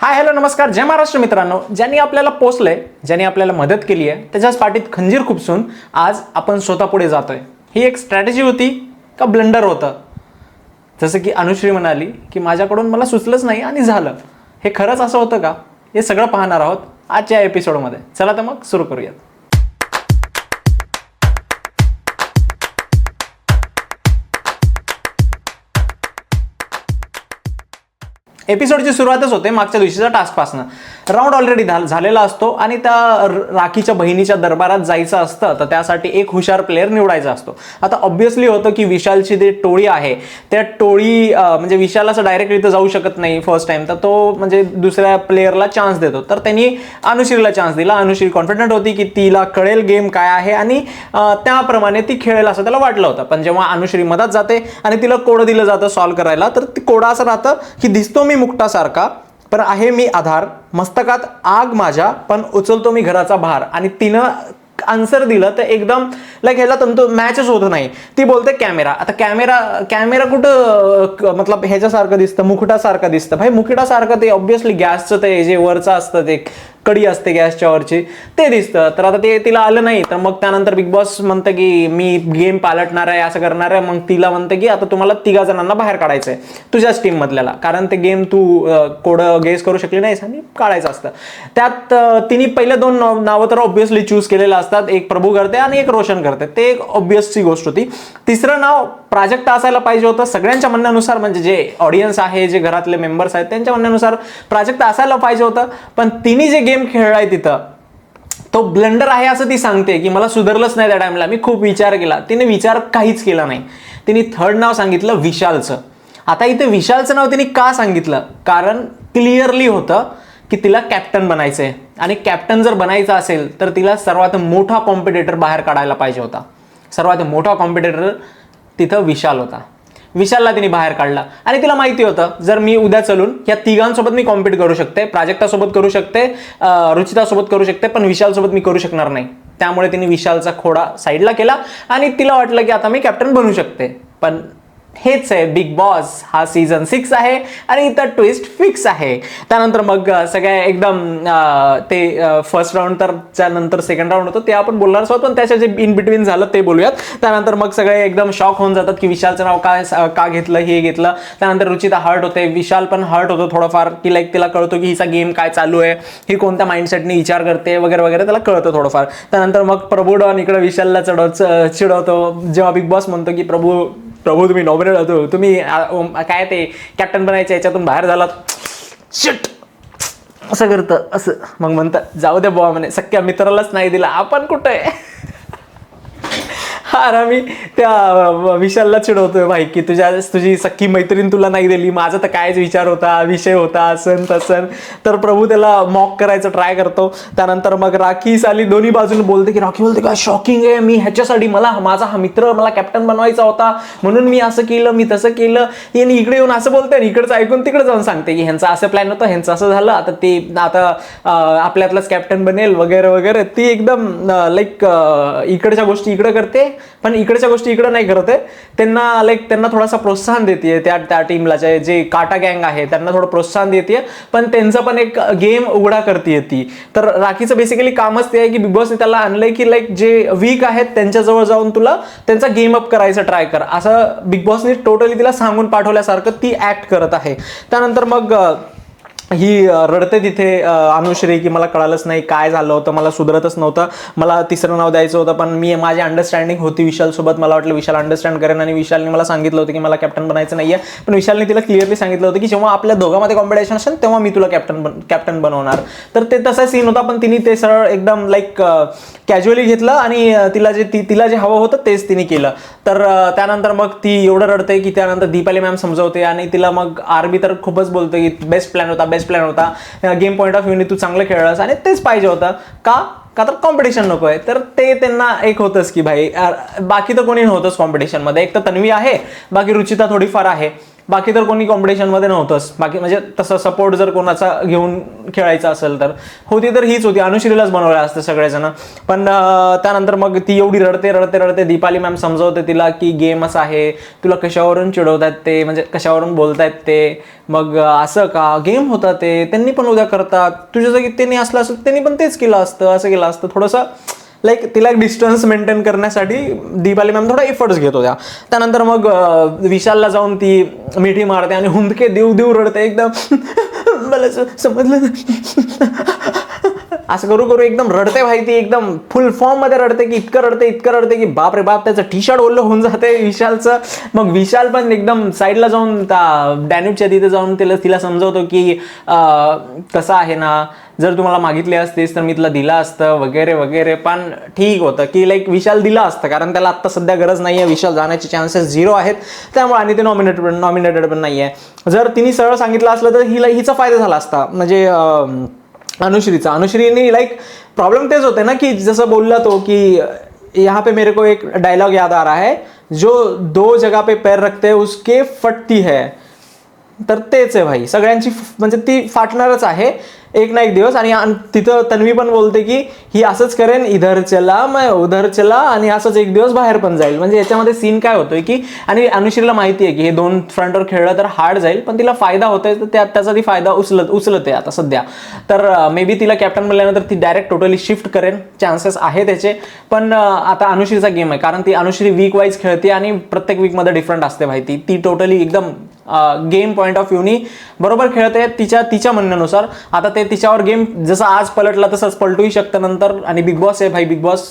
Hi hello नमस्कार जय महाराष्ट्र मित्रांनो. ज्यांनी आपल्याला पोचलंय, ज्यांनी आपल्याला मदत केली आहे, त्याच्याच पाठीत खंजीर खुपसून आज आपण स्वतः पुढे जातोय. ही एक स्ट्रॅटेजी होती का ब्लंडर होतं? जसं की अनुश्री म्हणाली की माझ्याकडून मला सुचलंच नाही आणि झालं. हे खरंच असं होतं का? हे सगळं पाहणार आहोत आजच्या एपिसोडमध्ये. चला तर मग सुरू करूयात. एपिसोडची सुरुवातच होते मागच्या दिवशीच्या टास्कपासनं. राऊंड ऑलरेडी झालेला असतो आणि त्या राखीच्या बहिणीच्या दरबारात जायचं असतं, तर त्यासाठी एक हुशार प्लेअर निवडायचा असतो. आता ऑब्व्हियसली होतं की विशालची जी टोळी आहे त्या टोळी म्हणजे विशाल असं डायरेक्ट इथं जाऊ शकत नाही फर्स्ट टाइम, तर तो म्हणजे दुसऱ्या प्लेअरला चान्स देतो. तर त्यांनी अनुश्रीला चान्स दिला. अनुश्री कॉन्फिडंट होती की तिला कळेल गेम काय आहे आणि त्याप्रमाणे ती खेळेल असं त्याला वाटलं होतं. पण जेव्हा अनुश्री मदत जाते आणि तिला कोड दिलं जातं सॉल्व्ह करायला, तर कोडा असं राहतं की दिसतो मी मुक्तासारखा पण आहे मी आधार, मस्तकात आग माझ्या पण उचलतो मी घराचा भार. आणि तिनं आन्सर दिलं तर एकदम लाईक ह्याला तंतु मॅचच होत नाही. ती बोलते कॅमेरा. आता कॅमेरा कुठं मतलब ह्याच्यासारखं दिसतं, मुकुटासारखं दिसतं. भाई मुकुटासारखं ते ऑब्व्हियसली गॅसचं ते जे वरचं असतं ते कडी असते गॅसच्या वरची ते दिसतं. तर आता ते तिला आलं नाही. तर मग त्यानंतर बिग बॉस म्हणतं की मी गेम पालटणार आहे, असं करणार आहे. मग तिला म्हणतं की आता तुम्हाला 3 जणांना बाहेर काढायचंय तुझ्याच टीम मधल्याला, कारण ते गेम तू कोड गेस करू शकली नाहीस आणि काढायचं असतं. त्यात तिने पहिले 2 नावं तर ऑब्व्हियसली चूज केलेलं असतात. एक प्रभू करते आणि एक रोशन करते. ते एक ऑब्व्हियसची गोष्ट होती. तिसरं नाव प्राजक्ता असायला पाहिजे होतं सगळ्यांच्या म्हणण्यानुसार, म्हणजे जे ऑडियन्स आहे, जे घरातले मेंबर्स आहेत त्यांच्या म्हणण्यानुसार प्राजक्ता असायला पाहिजे होतं. पण तिने जे गेम खेळलाय तिथं तो ब्लंडर आहे असं ती सांगते की मला सुधारलंच नाही त्या टाइमला. मी खूप विचार केला. तिने विचार काहीच केला नाही. तिने थर्ड नाव सांगितलं विशालचं. आता इथे विशालचं नाव तिने का सांगितलं? कारण क्लिअरली होतं की तिला कॅप्टन बनायचंय आणि कॅप्टन जर बनायचं असेल तर तिला सर्वात मोठा कॉम्पिटिटर बाहेर काढायला पाहिजे होता. सर्वात मोठा कॉम्पिटिटर तिथं विशाल होता. विशालला तिने बाहेर काढला आणि तिला माहिती होतं जर मी उद्या चलून या तिघांसोबत मी कॉम्पिट करू शकते, प्राजक्तासोबत करू शकते, रुचितासोबत करू शकते, पण विशालसोबत मी करू शकणार नाही. त्यामुळे तिने विशालचा खोडा साईडला केला आणि तिला वाटलं की आता मी कॅप्टन बनू शकते. पण हेच आहे बिग बॉस. हा सीझन 6 आहे आणि इथं ट्विस्ट फिक्स आहे. त्यानंतर मग सगळ्या एकदम ते फर्स्ट राऊंड तर त्यानंतर सेकंड राऊंड होतं ते आपण बोलणार आहोत, पण त्याच्या जे इन बिटवीन झालं ते बोलूयात. त्यानंतर मग सगळे एकदम शॉक होऊन जातात की विशालचं नाव का घेतलं, हे घेतलं. त्यानंतर रुचिता हर्ट होते, विशाल पण हर्ट होतो थोडंफार की लाईक तिला कळतो की हिचा गेम काय चालू आहे, ही कोणत्या माइंडसेटने विचार करते वगैरे वगैरे, त्याला कळतं थोडंफार. त्यानंतर मग प्रभू डॉन इकडे विशालला चिडवतो. जेव्हा बिग बॉस म्हणतो की प्रभू तुम्ही नॉमिनेट होतो, तुम्ही काय ते कॅप्टन बनायचं याच्यातून बाहेर झालात, शिट असं करतं असं. मग म्हणतं जाऊ द्या बुवा म्हणे, सख्या मित्रालाच नाही दिला आपण कुठे. हा मी त्या विशालला चिडवतोय भाई की तुझी सख्खी मैत्रीण तुला नाही दिली, माझा तर कायच विचार होता, विषय होता असं तसं. तर प्रभू त्याला मॉक करायचं ट्राय करतो. त्यानंतर मग राखी साली दोन्ही बाजूने बोलते की राखी बोलते काय शॉकिंग आहे, मी ह्याच्यासाठी माझा हा मित्र मला कॅप्टन बनवायचा होता म्हणून मी असं केलं, मी तसं केलं. यांनी इकडे येऊन असं बोलते आणि इकडचं ऐकून तिकडे जाऊन सांगते की ह्यांचा असं प्लॅन होतं, ह्यांचं असं झालं, आता आपल्यातलाच कॅप्टन बनेल वगैरे वगैरे. ती एकदम लाईक इकडच्या गोष्टी इकडे करते पण इकडच्या गोष्टी इकडे नाही करते. त्यांना थोडासा प्रोत्साहन देते त्या टीमला, जे काटा गँग आहे त्यांना थोडं प्रोत्साहन देते, पण त्यांचं पण एक गेम उघडा करते ती. तर राखीचं बेसिकली कामच ते आहे की बिग बॉसने त्याला आणलंय की लाईक जे वीक आहेत त्यांच्याजवळ जाऊन तुला त्यांचा गेम अप करायचं ट्राय कर, असं बिग बॉसने टोटली तिला सांगून पाठवल्यासारखं ती ऍक्ट करत आहे. त्यानंतर मग ही रडते तिथे अनुश्री की मला कळालंच नाही काय झालं होतं, मला सुधरतच नव्हतं, मला तिसरं नाव द्यायचं होतं, पण माझी अंडरस्टँडिंग होती विशालसोबत, मला वाटलं विशाल अंडरस्टँड करेन आणि विशालने मला सांगितलं होतं की मला कॅप्टन बनायचं नाहीये. पण विशालने तिला क्लिअरली सांगितलं होतं की जेव्हा आपल्या दोघांमध्ये कॉम्पिटिशन असेल तेव्हा मी तुला कॅप्टन बनवणार. तर ते तसा सीन होता, पण तिने ते सरळ एकदम लाईक कॅज्युअली घेतलं आणि तिला जे हवं होतं तेच तिने केलं. तर त्यानंतर मग ती एवढं रडते की त्यानंतर दीपाली मॅम समजवते आणि तिला मग आरबी तर खूपच बोलतो की बेस्ट प्लॅन होता, गेम पॉईंट ऑफ व्ह्यूने तू चांगलं खेळलास आणि तेच पाहिजे होतं का तर कॉम्पिटिशन नको आहे. तर ते त्यांना एक होतंच की भाई बाकी तर कोणी नव्हतंच कॉम्पिटिशनमध्ये. एक तर तन्वी आहे, बाकी रुचिता थोडीफार आहे, बाकी तर कोणी कॉम्पिटिशनमध्ये नव्हतंच. बाकी म्हणजे तसं सपोर्ट जर कोणाचा घेऊन खेळायचा असेल तर होती तर हीच होती, अनुश्रीलाच बनवलं असतं सगळेजण. पण त्यानंतर मग ती एवढी रडते रडते रडते, दीपाली मॅम समजवते तिला की गेम असं आहे, तुला कशावरून चिडवतात ते, म्हणजे कशावरून बोलतायत ते, मग असं का गेम होता ते, त्यांनी पण उद्या करतात, तुझ्या जागी त्यांनी असलं असतं त्यांनी पण तेच केलं असतं, असं केलं असतं. थोडंसं लाईक तिला एक डिस्टन्स मेंटेन करण्यासाठी दीपाली मॅम थोडा एफर्ट्स घेत होत्या. त्यानंतर मग विशालला जाऊन ती मिठी मारते आणि हुंदके देऊ देऊ रडते एकदम मला समजलं असं करू करू एकदम रडते भाई ती, एकदम फुल फॉर्म मध्ये रडते की इतकं रडते की बाप रे बाप, त्याचं टी शर्ट ओलं होऊन जाते विशालचं. मग विशाल पण एकदम साईडला जाऊन डॅन्यूबच्या तिथे जाऊन तिला समजवतो की कसं आहे ना, जर तुम्हाला मागितले असतेस तर मी तुला दिला असतं वगैरे वगैरे. पण ठीक होतं की लाईक विशाल दिला असतं, कारण त्याला आत्ता सध्या गरज नाही आहे, विशाल जाण्याचे चान्सेस 0 आहेत त्यामुळे, आणि ते नॉमिनेटेड पण नाही आहे. जर तिने सरळ सांगितलं असलं तर हिचा फायदा झाला असता, म्हणजे अनुश्रीने लाईक प्रॉब्लेम तेच होते ना की जसं बोलला तो की यहाँ पे मेरे को एक डायलॉग याद आ रहा है, जो 2 जगह पे पैर रखते हैं उसके फटती है. तर तेच आहे भाई, सगळ्यांची म्हणजे ती फाटणारच आहे एक ना एक दिवस. आणि तिथं तन्वी पण बोलते की ही असंच करेन, इधर चला मैं उधर चला, आणि असंच एक दिवस बाहेर पण जाईल. म्हणजे याच्यामध्ये सीन काय होतोय की, आणि अनुश्रीला माहिती आहे की हे 2 फ्रंटवर खेळलं तर हार्ड जाईल, पण तिला फायदा होतोय तर त्याचा ती फायदा उचलते आता सध्या. तर मे बी तिला कॅप्टन बनल्यानंतर ती डायरेक्ट टोटली शिफ्ट करेन, चान्सेस आहे त्याचे. पण आता अनुश्रीचा गेम आहे, कारण ती अनुश्री वीक वाईज खेळते आणि प्रत्येक वीकमध्ये डिफरंट असते भाई. ती टोटली एकदम गेम पॉईंट ऑफ व्ह्यूनी बरोबर खेळते तिच्या म्हणण्यानुसार. आता ते तिच्यावर गेम जसं आज पलटला तसंच पलटूही शकतं नंतर. आणि बिग बॉस आहे भाई, बिग बॉस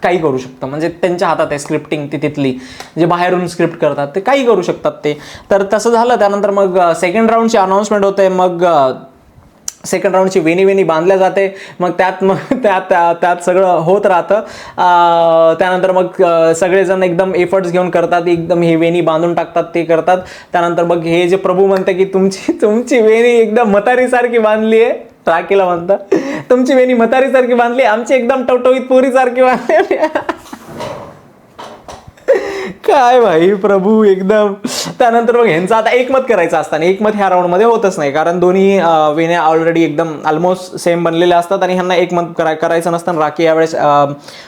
काही करू शकतं, म्हणजे त्यांच्या हातात आहे स्क्रिप्टिंग तिथली, जे बाहेरून स्क्रिप्ट करतात ते काही करू शकतात ते. तर तसं झालं. त्यानंतर मग सेकंड राऊंडची अनाऊन्समेंट होते. मग सेकंड राऊंडची वेणी बांधल्या जाते. मग त्यात सगळं होत राहतं. त्यानंतर मग सगळेजण एकदम एफर्ट्स घेऊन करतात, एकदम हे वेणी बांधून टाकतात, ते करतात. त्यानंतर मग हे जे प्रभू म्हणते की तुमची वेणी एकदम म्हातारीसारखी बांधली आहे, राखीला म्हणतात तुमची वेणी म्हातारीसारखी बांधली, आमची एकदम टवटवीत पोरीसारखी बांधली. काय भाई प्रभू एकदम. त्यानंतर मग ह्यांचं आता एकमत करायचं असतं, आणि एकमत ह्या राऊंडमध्ये होतच नाही, कारण दोन्ही वेण्या ऑलरेडी एकदम ऑलमोस्ट सेम बनलेल्या असतात आणि ह्यांना एकमत करायचं नसतं. राखी यावेळेस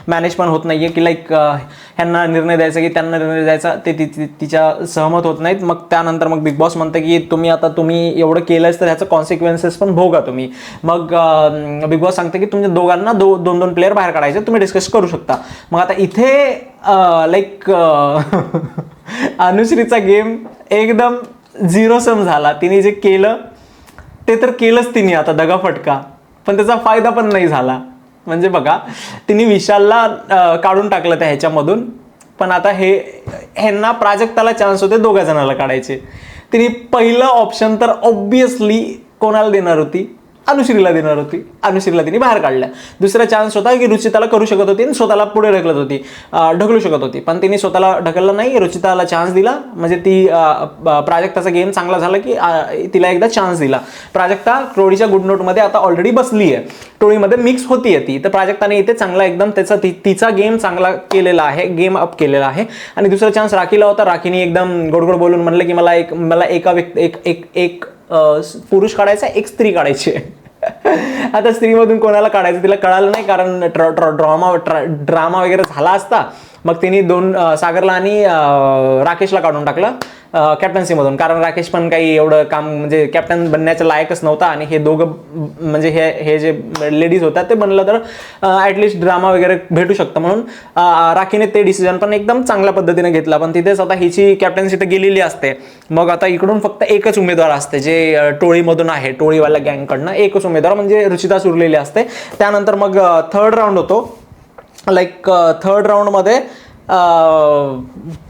मॅनेज पण होत नाहीये की लाईक ह्यांना निर्णय द्यायचा की त्यांना निर्णय द्यायचा, ते तिच्या सहमत होत नाहीत. मग त्यानंतर मग बिग बॉस म्हणतं की तुम्ही एवढं केलंच तर ह्याचं कॉन्सिक्वेन्सेस पण भोगा तुम्ही. मग बिग बॉस सांगते की तुमच्या दोघांना 2 प्लेअर बाहेर काढायचे, तुम्ही डिस्कस करू शकता. मग आता इथे लाईक अनुश्रीचा गेम एकदम 0 सम झाला. तिने जे केलं ते तर केलंच तिने आता दगाफटका, पण त्याचा फायदा पण नाही झाला. म्हणजे बघा, तिने विशालला काढून टाकलं त्या ह्याच्यामधून, पण आता ह्यांना प्राजक्ताला चान्स होते 2 जणांना काढायचे. तिने पहिलं ऑप्शन तर ऑब्विसली कोणाला देणार होती, अनुश्रीला देणार होती. अनुश्रीला तिने बाहेर काढल्या. दुसरा चान्स होता की रुचिताला करू शकत होती आणि स्वतःला पुढे ढकलू शकत होती, पण तिने स्वतःला ढकललं नाही, रुचिताला चान्स दिला. म्हणजे ती प्राजक्ताचा गेम चांगला झाला की तिला एकदा चान्स दिला. प्राजक्ता टोळीच्या गुड नोटमध्ये आता ऑलरेडी बसली आहे, टोळीमध्ये मिक्स होतीये ती. तर प्राजक्ताने इथे चांगला एकदम तिचा गेम चांगला केलेला आहे, गेम अप केलेला आहे. आणि दुसरा चान्स राखीला होता. राखीने एकदम गोडगोड बोलून म्हणलं की मला एक पुरुष काढायचा, एक स्त्री काढायची. आता स्त्रीमधून कोणाला काढायचं तिला कळालं नाही, कारण ड्रामा वगैरे झाला असता. मग तिने सागरला आणि राकेशला काढून टाकलं कॅप्टन्सीमधून, कारण राकेश पण काही एवढं काम म्हणजे कॅप्टन बनण्याच्या लायकच नव्हता. आणि हे दोघं म्हणजे हे जे लेडीज होतात ते बनलं तर ॲटलिस्ट ड्रामा वगैरे भेटू शकतं, म्हणून राखीने ते डिसिजन पण एकदम चांगल्या पद्धतीने घेतला. पण तिथेच आता हिची कॅप्टन्सी तर गेलेली असते. मग आता इकडून फक्त एकच उमेदवार असते जे टोळीमधून आहे, टोळीवाल्या गँगकडनं एकच उमेदवार म्हणजे रुचिता उरलेली असते. त्यानंतर मग थर्ड राऊंड होतो. लाईक थर्ड राऊंडमध्ये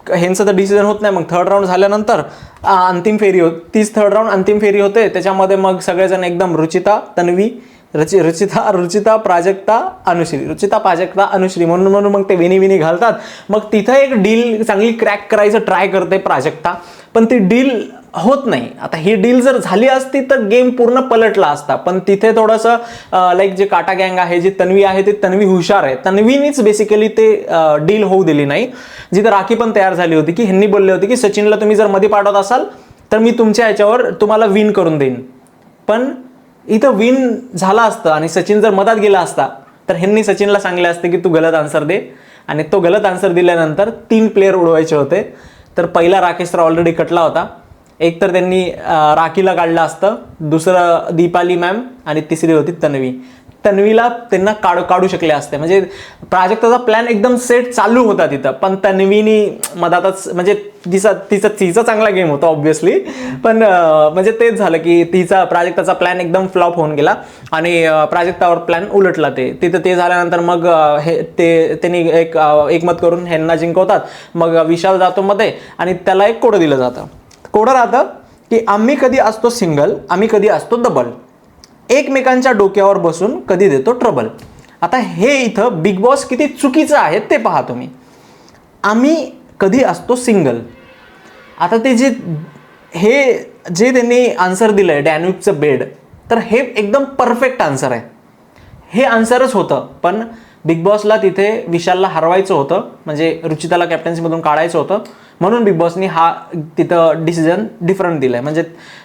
ह्यांचं तर डिसिजन होत नाही. मग थर्ड राऊंड झाल्यानंतर अंतिम फेरी तीच थर्ड राऊंड अंतिम फेरी होते. त्याच्यामध्ये मग सगळेजण एकदम रुचिता, तन्वी, रुचिता, प्राजक्ता, अनुश्री, रुचिता, प्राजक्ता, अनुश्री म्हणून मग ते वेणी घालतात. मग तिथं एक डील चांगली क्रॅक करायचं ट्राय करते प्राजक्ता, पण ती डील होत नाही. आता ही डील जर झाली असती तर गेम पूर्ण पलटला असता. पण तिथे थोडंसं लाईक जे काटा गँग आहे, जी तन्वी आहे, ती तन्वी हुशार आहे, तन्वीनीच बेसिकली ते डील होऊ दिली नाही. जिथं राखी पण तयार झाली होती की ह्यांनी बोलले होते की सचिनला तुम्ही जर मध्ये पाठवत असाल तर मी तुमच्या ह्याच्यावर तुम्हाला विन करून देईन. पण इथं विन झाला असतं आणि सचिन जर मधात गेला असता तर ह्यांनी सचिनला सांगले असते की तू गलत आन्सर दे, आणि तो गलत आन्सर दिल्यानंतर 3 प्लेयर उडवायचे होते. तर पहिला राकेश तर ऑलरेडी कटला होता. एक तर त्यांनी राखीला काढलं असतं, दुसरं दीपाली मॅम, आणि तिसरी होती तन्वी. तन्वीला त्यांना काढू शकले असते, म्हणजे प्राजक्ताचा प्लॅन एकदम सेट चालू होता तिथं, पण तन्वीनी मधातच, म्हणजे तिचा चांगला गेम होता ऑब्व्हियसली, पण म्हणजे तेच झालं की प्राजक्ताचा प्लॅन एकदम फ्लॉप होऊन गेला आणि प्राजक्तावर प्लॅन उलटला. तिथं ते झाल्यानंतर मग त्यांनी एक मत करून ह्यांना जिंकवतात. मग विशाल जातो मध्ये आणि त्याला एक कोडं दिलं जातं. कोडं राहतं की आम्ही कधी असतो सिंगल, आम्ही कधी असतो डबल, एकमेकांच्या डोक्यावर बसून कधी देतो ट्रबल. आता हे इथं बिग बॉस किती चुकीचं आहे ते पहा तुम्ही. आम्ही कधी असतो सिंगल, आता ते जे त्यांनी आन्सर दिलंय डॅन्यूबचं बेड, तर हे एकदम परफेक्ट आन्सर आहे. हे आन्सरच होतं, पण बिग बॉसला तिथे विशालला हरवायचं होतं, म्हणजे रुचिताला कॅप्टन्सीमधून काढायचं होतं, म्हणून बिग बॉसनी हा तिथं डिसिजन डिफरंट दिलाय. म्हणजे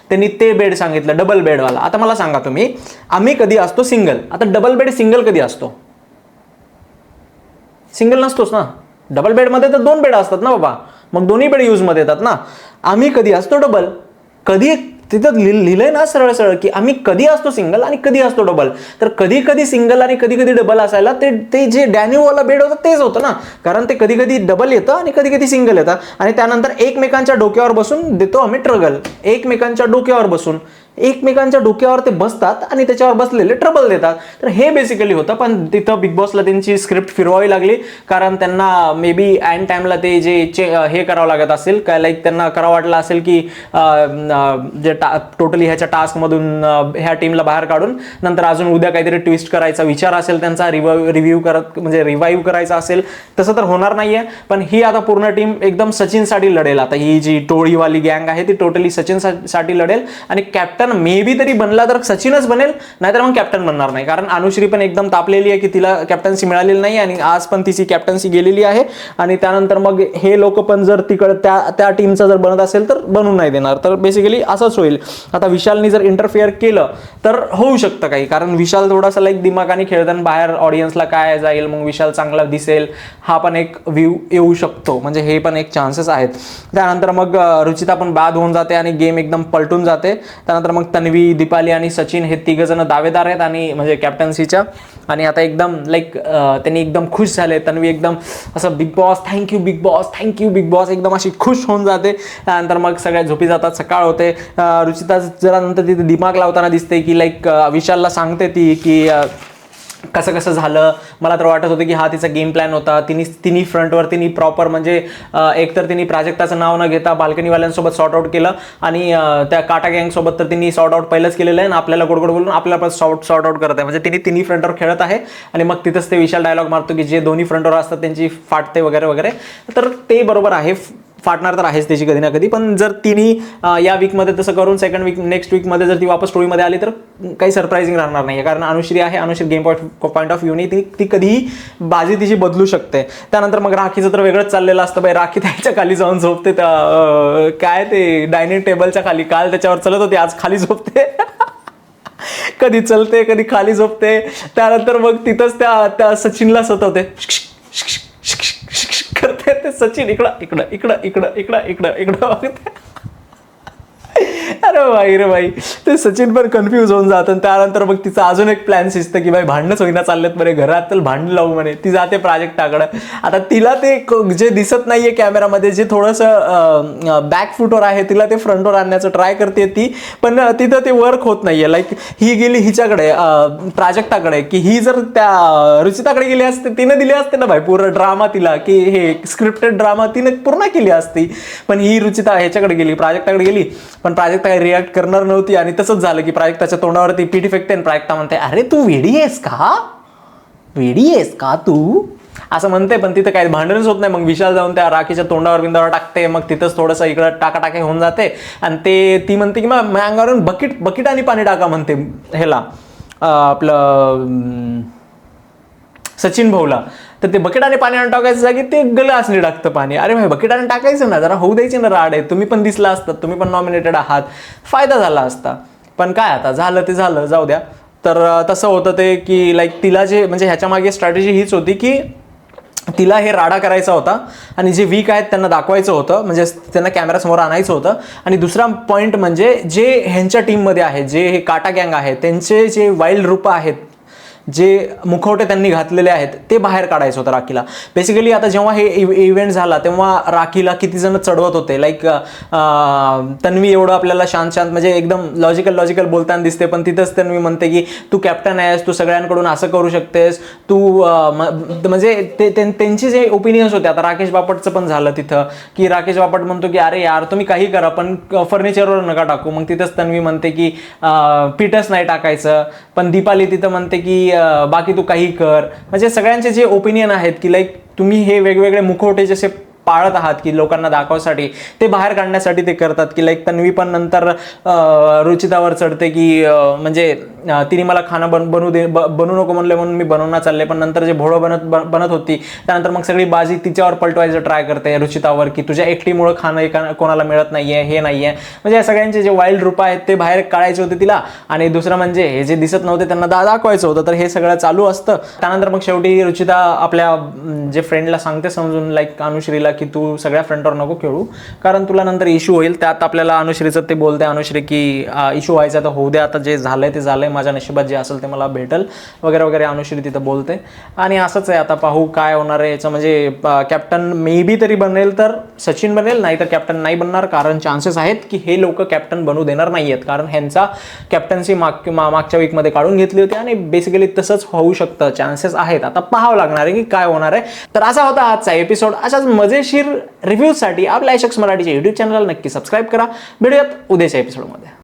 त्यांनी ते बेड सांगितलं डबल बेडवाला. आता मला सांगा तुम्ही, आम्ही कधी असतो सिंगल, आता डबल बेड सिंगल कधी असतो? सिंगल नसतोच ना. डबल बेडमध्ये तर 2 बेड असतात ना बाबा, मग दोन्ही बेड यूजमध्ये येतात ना. आम्ही कधी असतो डबल, कधी तिथं लिहिलंय ना सरळ सरळ की आम्ही कधी असतो सिंगल आणि कधी असतो डबल. तर कधी कधी सिंगल आणि कधी कधी डबल असायला ते जे डॅन्यूवाला बेड होतं तेच होतं ना, कारण ते कधी कधी डबल येतं आणि कधी कधी सिंगल येतं. आणि त्यानंतर एकमेकांच्या डोक्यावर बसून देतो आम्ही ट्रगल, एकमेकांच्या डोक्यावर ते बसतात आणि त्याच्यावर बसलेले ट्रबल देतात. तर हे बेसिकली होतं. पण तिथं बिग बॉसला त्यांची स्क्रिप्ट फिरवावी लागली, कारण त्यांना मे बी अँड टाइमला ते हे करावं लागत असेल काय, लाईक त्यांना करावं वाटलं असेल की जे टोटली ह्याच्या टास्कमधून ह्या टीमला बाहेर काढून नंतर अजून उद्या काहीतरी ट्विस्ट करायचा विचार असेल त्यांचा, रिवाईव्ह करायचा असेल. तसं तर होणार नाहीये. पण ही आता पूर्ण टीम एकदम सचिनसाठी लढेल. आता ही जी टोळीवाली गँग आहे ती टोटली सचिनसाठी लढेल, आणि कॅप्टन मे बी तरी बनला तर सचिनच बनेल, नाहीतर मग कॅप्टन बनणार नाही. कारण अनुश्री पण एकदम तापलेली आहे की तिला कॅप्टन्सी मिळालेली नाही, आणि आज पण तिची कॅप्टन्सी गेलेली आहे. आणि त्यानंतर मग हे लोक पण जर तिकडे त्या टीमचा जर बनत असेल तर बनून नाही देणार. तर बेसिकली असंच होईल. आता विशालनी जर इंटरफिअर केलं तर होऊ शकतं काही, कारण विशाल थोडासा लाईक दिमागाने खेळताना बाहेर ऑडियन्सला काय जाईल, मग विशाल चांगला दिसेल, हा पण एक व्ह्यू येऊ शकतो. म्हणजे हे पण एक चान्सेस आहेत. त्यानंतर मग रुचिता पण बाद होऊन जाते आणि गेम एकदम पलटून जाते. त्यानंतर मग तन्वी, दीपाली आणि सचिन हे 3 जण दावेदार आहेत आणि म्हणजे कॅप्टन्सीच्या. आणि आता एकदम लाईक त्यांनी एकदम खुश झाले. तन्वी एकदम असं big boss thank you Bigg boss, thank you Bigg boss, एकदम अशी खुश होऊन जाते. त्यानंतर मग सगळ्या झोपी जातात, सकाळ होते. रुचिता जरा नंतर तिथे दिमाग लावताना दिसते की लाईक विशालला सांगते ती की कसं कसं झालं. मला तर वाटत होतं की हा तिचा गेम प्लॅन होता. तिन्ही फ्रंटवर तिने प्रॉपर म्हणजे एकतर तिने प्राजक्ताचं नाव न घेता बाल्कनीवाल्यांसोबत सॉर्ट आउट केलं, आणि त्या काटा गँगसोबत तर तिने सॉर्ट आउट पहिलंच केलेलं आहे, आणि आपल्याला गोडगोड बोलून आपल्याला पण सॉर्ट आउट करत आहे. म्हणजे तिन्ही फ्रंटवर खेळत आहे. आणि मग तिथंच ते विशाल डायलॉग मारतो की जे दोन्ही फ्रंटवर असतात त्यांची फाटते वगैरे वगैरे. तर ते बरोबर आहे, फाटणार तर आहेच त्याची कधी ना कधी. पण जर तिने या वीकमध्ये तसं करून नेक्स्ट वीकमध्ये जर ती वापस स्टोरीमध्ये आली तर काही सरप्राइझिंग राहणार नाही, कारण अनुश्री आहे. अनुश्री गेम पॉईंट ऑफ व्ह्यूने ती कधीही बाजी तिची बदलू शकते. त्यानंतर मग राखीचं तर वेगळंच चाललेलं असतं बाई. राखी त्याच्या खाली जाऊन झोपते, काय ते डायनिंग टेबलच्या खाली. काल त्याच्यावर चलत होती, आज खाली झोपते. कधी चलते कधी खाली झोपते. त्यानंतर मग तिथंच त्या सचिनला सतवते करते. ते सचिन इकडं अरे भाई ते सचिन पण कन्फ्यूज होऊन जातं. त्यानंतर मग तिचं अजून एक प्लॅन शिजतं की बाई भांडणंच होईना चाललेत बरे घरात, तर भांडण लावू म्हणे. ती जाते प्राजक्ताकडं. आता तिला ते जे दिसत नाहीये कॅमेरामध्ये, जे थोडंसं बॅक फुटवर आहे, तिला ते फ्रंटवर आणण्याचं ट्राय करते ती, पण तिथं ते वर्क होत नाहीये. लाईक ही गेली हिच्याकडे प्राजक्ताकडे, की ही जर त्या रुचिताकडे गेली असते, तिने दिली असते ना भाई पूर्ण ड्रामा तिला, की हे स्क्रिप्टेड ड्रामा तिने पूर्ण केली असती. पण ही रुचिता ह्याच्याकडे गेली, प्राजक्ताकडे गेली, पण प्राजक्ता काही रिॲक्ट करणार नव्हती. आणि तसंच झालं की प्राजक्ताच्या तोंडावरती पीठी फेकते आणि प्राजक्ता म्हणते अरे तू वेडी आहेस का तू, असं म्हणते. पण तिथं काही भांडणच होत नाही. मग विशाल जाऊन त्या राखीच्या तोंडावर बिंदावर टाकते. मग तिथंच थोडंसं इकडं टाकाटाकी होऊन जाते. आणि ती म्हणते की मग अंगावरून बकेट आणि पाणी टाका म्हणते ह्याला आपलं सचिन भाऊला. तर ते बकेटाने पाणी आणून टाकायचं जागी ते ग्लासने टाकतं पाणी. अरे भाई बकेटाने टाकायचं ना, जरा होऊ द्यायची ना राड आहे. तुम्ही पण दिसला असतात, तुम्ही पण नॉमिनेटेड आहात, फायदा झाला असता. पण काय आता झालं ते झालं, जाऊ द्या. तर तसं होतं ते की लाईक तिला जे म्हणजे ह्याच्या मागे स्ट्रॅटेजी हीच होती की तिला हे राडा करायचा होता आणि जे वीक आहेत त्यांना दाखवायचं होतं, म्हणजे त्यांना कॅमेरासमोर आणायचं होतं. आणि दुसरा पॉईंट म्हणजे जे ह्यांच्या टीममध्ये आहे, जे हे काटा गँग आहे, त्यांचे जे वाईल्ड रूपं आहेत, जे मुखवटे त्यांनी घातलेले आहेत, ते बाहेर काढायचं होतं राखीला. बेसिकली आता जेव्हा हे इव्हेंट झाला तेव्हा राखीला किती जण चढवत होते, लाईक तन्वी एवढं आपल्याला शांत म्हणजे एकदम लॉजिकल बोलताना दिसते, पण तिथंच तन्वी म्हणते की तू कॅप्टन आहेस, तू सगळ्यांकडून असं करू शकतेस तू, म्हणजे त्यांची जे ओपिनियन्स होते. आता राकेश बापटचं पण झालं तिथं की राकेश बापट म्हणतो की अरे यार तुम्ही काही करा पण फर्निचरवर नका टाकू. मग तिथंच तन्वी म्हणते की पीठच नाही टाकायचं, पण दीपाली तिथं म्हणते की बाकी तू काही कर. म्हणजे सगळ्यांचे जे ओपिनियन आहेत की लाईक तुम्ही हे वेगवेगळे मुखवटे जसे पाळत आहात की लोकांना दाखवण्यासाठी, ते बाहेर काढण्यासाठी ते करतात. की लाईक तन्वी पण नंतर रुचितावर चढते की म्हणजे तिने मला खाणं बनवू नको म्हणलं म्हणून मी बनवणार चालले, पण नंतर जे भोळं बनत होती त्यानंतर मग सगळी बाजी तिच्यावर पलटवायचं ट्राय करते रुचितावर की तुझ्या एकटीमुळे खाणं कोणाला मिळत नाहीये, हे नाहीये. म्हणजे या सगळ्यांचे जे वाईल्ड रूप आहेत ते बाहेर काढायचे होते तिला. आणि दुसरं म्हणजे हे जे दिसत नव्हते त्यांना दाखवायचं होतं. तर हे सगळं चालू असतं. त्यानंतर मग शेवटी रुचिता आपल्या जे फ्रेंडला सांगते समजून, लाईक अनुश्रीला, की तू सगळ्या फ्रंटवर नको खेळू कारण तुला नंतर इश्यू होईल. त्यात आपल्याला अनुश्रीचं ते बोलते, अनुश्री की इश्यू व्हायचा तर होऊ द्या, आता जे झालंय ते झालंय, माझ्या नशिबात जे असेल ते मला भेटल वगैरे वगैरे, अनुश्री तिथं बोलते. आणि असंच आहे, आता पाहू काय होणार आहे याचं. म्हणजे कॅप्टन मे बी तरी बनेल तर सचिन बनेल, नाही तर कॅप्टन नाही बनणार. कारण चान्सेस आहेत की हे लोक कॅप्टन बनू देणार नाही आहेत, कारण ह्यांचा कॅप्टन्सी मागच्या वीकमध्ये काढून घेतली होती आणि बेसिकली तसंच होऊ शकतं, चान्सेस आहेत. आता पाहावं लागणार आहे की काय होणार आहे. तर असा होता आजचा एपिसोड. अशाच मजेशीर रिव्ह्यूसाठी आपल्या आयशक्स मराठीच्या यूट्यूब चॅनलला नक्की सबस्क्राईब करा. भेटूयात उद्याच्या एपिसोडमध्ये.